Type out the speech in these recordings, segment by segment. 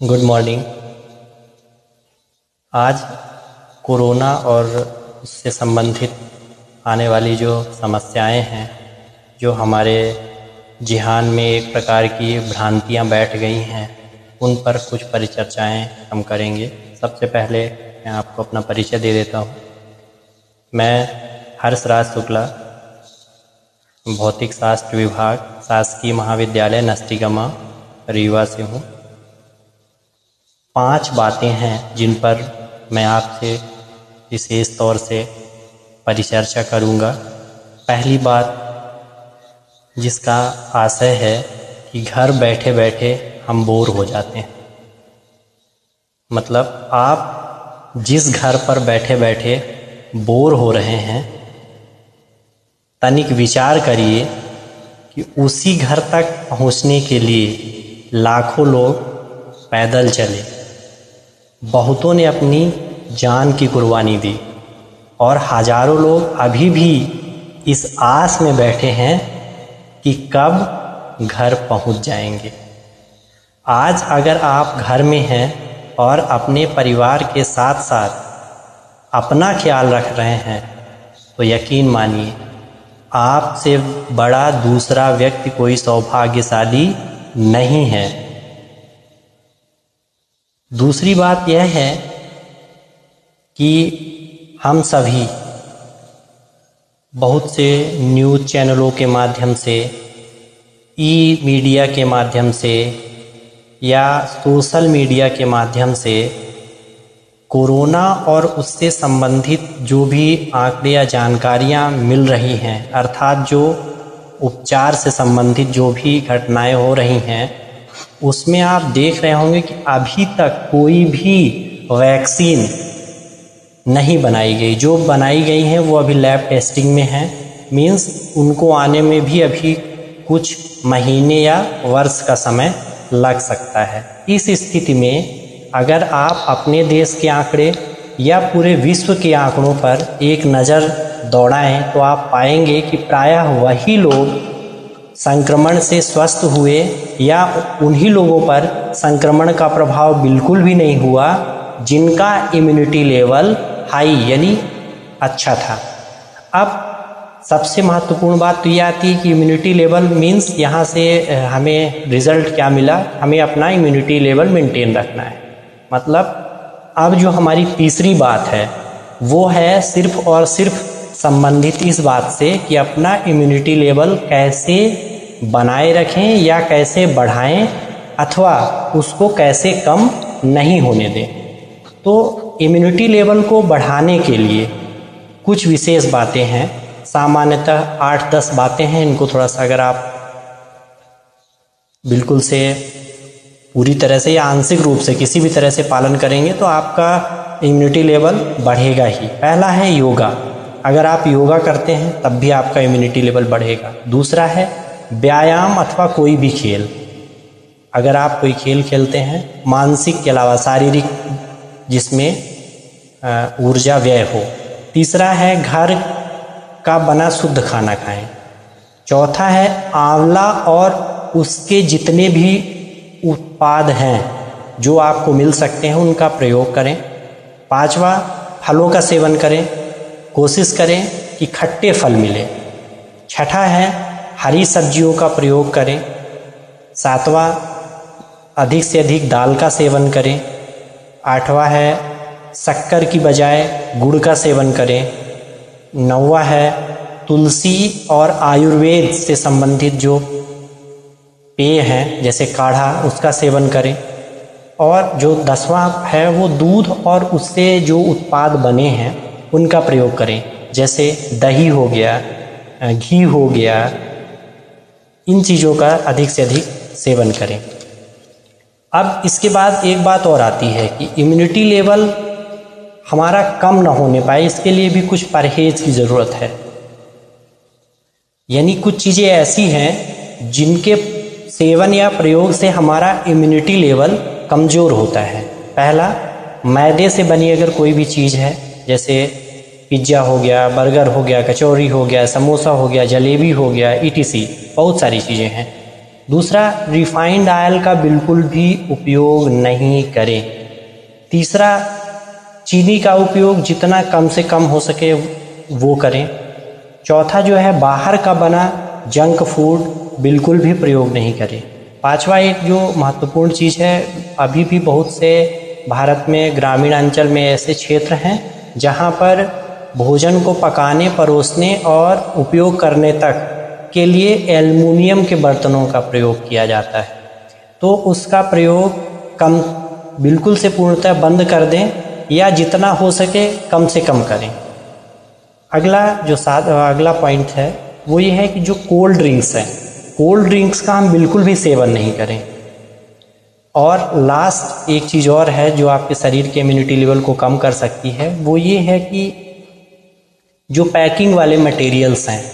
Good morning. आज corona और उससे संबंधित आने वाली जो समस्याएं हैं, जो हमारे ज़हन में एक प्रकार की भ्रांतियां बैठ गई हैं, उन पर कुछ परिचर्चाएं हम करेंगे। सबसे पहले मैं आपको अपना परिचय दे देता हूं। मैं हर्षराज शुक्ला, भौतिक शास्त्र विभाग, शासकीय महाविद्यालय नस्तिगमा, रीवा से हूँ। 5 बातें हैं जिन पर मैं आपसे विशेष तौर से परिचर्चा करूँगा। पहली बात जिसका आशय है कि घर बैठे बैठे हम बोर हो जाते हैं। मतलब आप जिस घर पर बैठे बैठे बोर हो रहे हैं, तनिक विचार करिए कि उसी घर तक पहुंचने के लिए लाखों लोग पैदल चले, बहुतों ने अपनी जान की कुर्बानी दी और हजारों लोग अभी भी इस आस में बैठे हैं कि कब घर पहुंच जाएंगे। आज अगर आप घर में हैं और अपने परिवार के साथ साथ अपना ख्याल रख रहे हैं, तो यकीन मानिए आपसे बड़ा दूसरा व्यक्ति कोई सौभाग्यशाली नहीं है। दूसरी बात यह है कि हम सभी बहुत से न्यूज़ चैनलों के माध्यम से, ई मीडिया के माध्यम से या सोशल मीडिया के माध्यम से कोरोना और उससे संबंधित जो भी आंकड़े या जानकारियां मिल रही हैं, अर्थात जो उपचार से संबंधित जो भी घटनाएं हो रही हैं, उसमें आप देख रहे होंगे कि अभी तक कोई भी वैक्सीन नहीं बनाई गई। जो बनाई गई हैं वो अभी लैब टेस्टिंग में हैं। मीन्स उनको आने में भी अभी कुछ महीने या वर्ष का समय लग सकता है। इस स्थिति में अगर आप अपने देश के आंकड़े या पूरे विश्व के आंकड़ों पर एक नज़र दौड़ाएं तो आप पाएंगे कि प्रायः वही लोग संक्रमण से स्वस्थ हुए या उन्हीं लोगों पर संक्रमण का प्रभाव बिल्कुल भी नहीं हुआ जिनका इम्यूनिटी लेवल हाई यानी अच्छा था। अब सबसे महत्वपूर्ण बात तो ये आती है कि इम्यूनिटी लेवल मीन्स यहाँ से हमें रिजल्ट क्या मिला, हमें अपना इम्यूनिटी लेवल मेंटेन रखना है। मतलब अब जो हमारी तीसरी बात है वो है सिर्फ और सिर्फ संबंधित इस बात से कि अपना इम्यूनिटी लेवल कैसे बनाए रखें या कैसे बढ़ाएं अथवा उसको कैसे कम नहीं होने दें। तो इम्यूनिटी लेवल को बढ़ाने के लिए कुछ विशेष बातें हैं, सामान्यतः 8-10 बातें हैं। इनको थोड़ा सा अगर आप बिल्कुल से पूरी तरह से या आंशिक रूप से किसी भी तरह से पालन करेंगे तो आपका इम्यूनिटी लेवल बढ़ेगा ही। पहला है योगा। अगर आप योगा करते हैं तब भी आपका इम्यूनिटी लेवल बढ़ेगा। दूसरा है व्यायाम अथवा कोई भी खेल। अगर आप कोई खेल खेलते हैं, मानसिक के अलावा शारीरिक, जिसमें ऊर्जा व्यय हो। तीसरा है घर का बना शुद्ध खाना खाएं। चौथा है आंवला और उसके जितने भी उत्पाद हैं जो आपको मिल सकते हैं उनका प्रयोग करें। पांचवा फलों का सेवन करें, कोशिश करें कि खट्टे फल मिले। छठा है हरी सब्जियों का प्रयोग करें। सातवां अधिक से अधिक दाल का सेवन करें। आठवां है शक्कर की बजाय गुड़ का सेवन करें। नौवां है तुलसी और आयुर्वेद से संबंधित जो पेय हैं जैसे काढ़ा, उसका सेवन करें। और जो 10वां है वो दूध और उससे जो उत्पाद बने हैं उनका प्रयोग करें, जैसे दही हो गया, घी हो गया। इन चीज़ों का अधिक से अधिक सेवन करें। अब इसके बाद एक बात और आती है कि इम्यूनिटी लेवल हमारा कम ना होने पाए, इसके लिए भी कुछ परहेज की ज़रूरत है। यानी कुछ चीज़ें ऐसी हैं जिनके सेवन या प्रयोग से हमारा इम्यूनिटी लेवल कमज़ोर होता है। पहला, मैदे से बनी अगर कोई भी चीज़ है, जैसे पिज्ज़ा हो गया, बर्गर हो गया, कचौरी हो गया, समोसा हो गया, जलेबी हो गया, ETC बहुत सारी चीज़ें हैं। दूसरा, रिफाइंड ऑयल का बिल्कुल भी उपयोग नहीं करें। तीसरा, चीनी का उपयोग जितना कम से कम हो सके वो करें। चौथा जो है, बाहर का बना जंक फूड बिल्कुल भी प्रयोग नहीं करें। पांचवा, एक जो महत्वपूर्ण चीज़ है, अभी भी बहुत से भारत में ग्रामीण अंचल में ऐसे क्षेत्र हैं जहां पर भोजन को पकाने, परोसने और उपयोग करने तक के लिए एल्युमिनियम के बर्तनों का प्रयोग किया जाता है, तो उसका प्रयोग बिल्कुल से पूर्णतः बंद कर दें या जितना हो सके कम से कम करें। अगला पॉइंट है वो ये है कि जो कोल्ड ड्रिंक्स हैं, कोल्ड ड्रिंक्स का हम बिल्कुल भी सेवन नहीं करें। और लास्ट एक चीज़ और है जो आपके शरीर के इम्यूनिटी लेवल को कम कर सकती है, वो ये है कि जो पैकिंग वाले मटेरियल्स हैं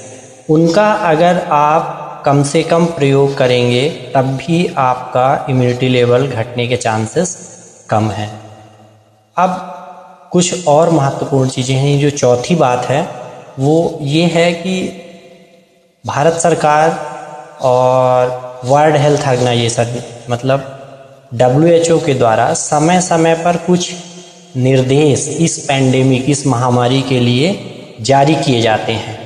उनका अगर आप कम से कम प्रयोग करेंगे तब भी आपका इम्यूनिटी लेवल घटने के चांसेस कम हैं। अब कुछ और महत्वपूर्ण चीज़ें हैं। जो चौथी बात है वो ये है कि भारत सरकार और वर्ल्ड हेल्थ ऑर्गेनाइजेशन मतलब WHO के द्वारा समय समय पर कुछ निर्देश इस पैंडेमिक, इस महामारी के लिए जारी किए जाते हैं,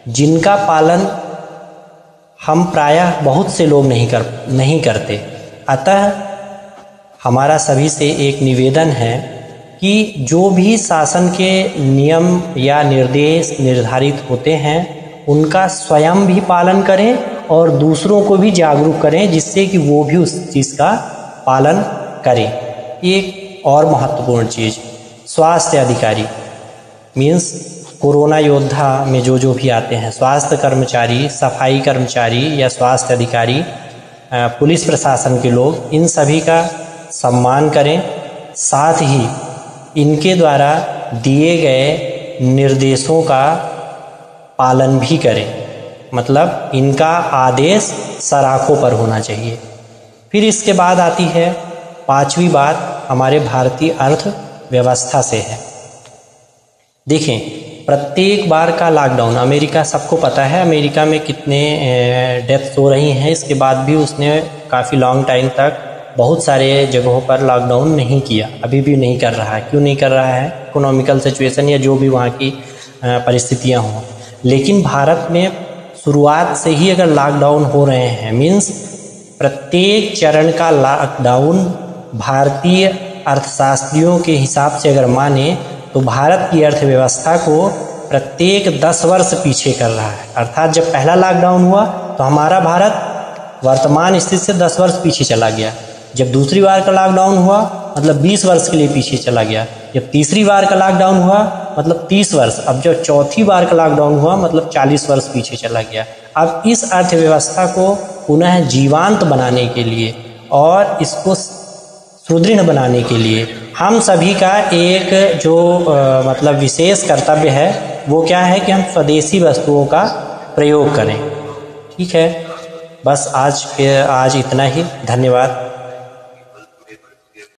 जिनका पालन हम प्रायः बहुत से लोग नहीं करते। अतः हमारा सभी से एक निवेदन है कि जो भी शासन के नियम या निर्देश निर्धारित होते हैं उनका स्वयं भी पालन करें और दूसरों को भी जागरूक करें, जिससे कि वो भी उस चीज़ का पालन करें। एक और महत्वपूर्ण चीज़, स्वास्थ्य अधिकारी मीन्स कोरोना योद्धा में जो भी आते हैं, स्वास्थ्य कर्मचारी, सफाई कर्मचारी या स्वास्थ्य अधिकारी, पुलिस प्रशासन के लोग, इन सभी का सम्मान करें। साथ ही इनके द्वारा दिए गए निर्देशों का पालन भी करें, मतलब इनका आदेश सराखों पर होना चाहिए। फिर इसके बाद आती है पांचवी बात, हमारे भारतीय अर्थव्यवस्था से है। देखें, प्रत्येक बार का लॉकडाउन, अमेरिका सबको पता है अमेरिका में कितने डेथ्स हो रही हैं, इसके बाद भी उसने काफ़ी लॉन्ग टाइम तक बहुत सारे जगहों पर लॉकडाउन नहीं किया, अभी भी नहीं कर रहा है। क्यों नहीं कर रहा है? इकोनॉमिकल सिचुएशन या जो भी वहाँ की परिस्थितियाँ हों। लेकिन भारत में शुरुआत से ही अगर लॉकडाउन हो रहे हैं, मीन्स प्रत्येक चरण का लॉकडाउन भारतीय अर्थशास्त्रियों के हिसाब से अगर माने तो भारत की अर्थव्यवस्था को प्रत्येक 10 वर्ष पीछे कर रहा है। अर्थात जब पहला लॉकडाउन हुआ तो हमारा भारत वर्तमान स्थिति से 10 वर्ष पीछे चला गया। जब दूसरी बार का लॉकडाउन हुआ मतलब 20 वर्ष के लिए पीछे चला गया। जब तीसरी बार का लॉकडाउन हुआ मतलब 30 वर्ष। अब जब चौथी बार का लॉकडाउन हुआ मतलब 40 वर्ष पीछे चला गया। अब इस अर्थव्यवस्था को पुनः जीवांत बनाने के लिए और इसको सुदृढ़ बनाने के लिए हम सभी का एक जो मतलब विशेष कर्तव्य है वो क्या है कि हम स्वदेशी वस्तुओं का प्रयोग करें। ठीक है, बस आज इतना ही। धन्यवाद।